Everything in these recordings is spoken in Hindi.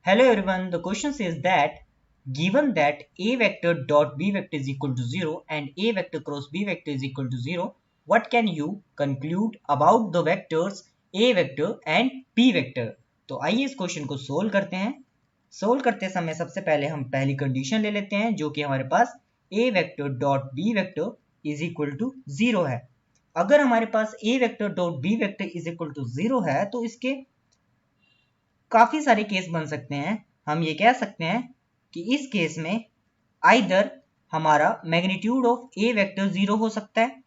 Hello everyone, the question says that given that a vector dot b vector is equal to 0 and a vector cross b vector is equal to 0, what can you conclude about the vectors a vector and b vector? तो आइए इस क्वेश्चन को सोल्व करते हैं। सोल्व करते समय सबसे पहले हम पहली कंडीशन ले लेते हैं जो कि हमारे पास a vector dot b vector is equal to 0 है। अगर हमारे पास a vector dot b vector is equal to 0 है तो इसके काफी सारे केस बन सकते हैं। हम ये कह सकते हैं कि इस केस में आइदर हमारा मैग्नीट्यूड ऑफ ए वेक्टर 0 हो सकता है,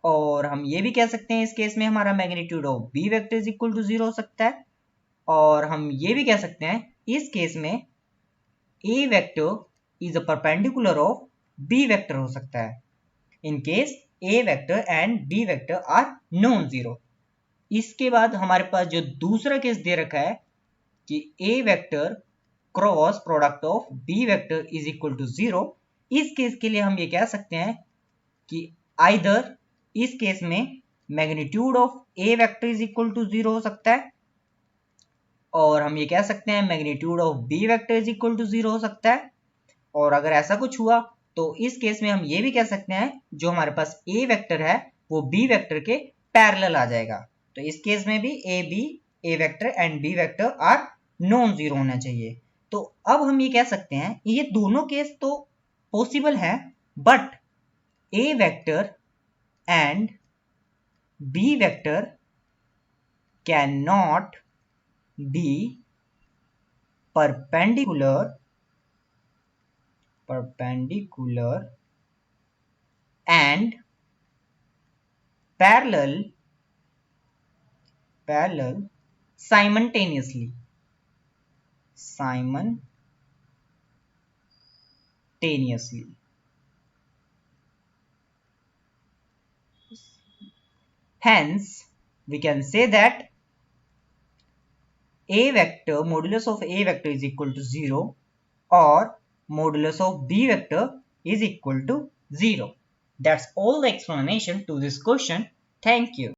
और हम ये भी कह सकते हैं इस केस में हमारा magnitude of B vector is equal to 0 हो सकता है, और हम ये भी कह सकते हैं इस केस में A vector is a perpendicular of B vector हो सकता है in case A vector and B vector are non zero. इसके बाद हमारे पास जो दूसरा केस दे रखा है कि a vector cross product of b vector is equal to 0, इस केस के लिए हम ये कह सकते हैं कि आइदर इस केस में magnitude of a vector is equal to 0 हो सकता है, और हम ये कह सकते हैं magnitude of b vector is equal to 0 हो सकता है, और अगर ऐसा कुछ हुआ तो इस केस में हम ये भी कह सकते हैं जो हमारे पास a वेक्टर है वो b वेक्टर के पैरेलल आ जाएगा। तो इस केस में भी a vector and b vector are non zero होना चाहिए। तो अब हम ये कह सकते हैं ये दोनों केस तो पॉसिबल है, but a vector and b vector can not be perpendicular and parallel simultaneously. Hence, we can say that a vector modulus of a vector is equal to 0 or modulus of b vector is equal to 0. That's all the explanation to this question. Thank you.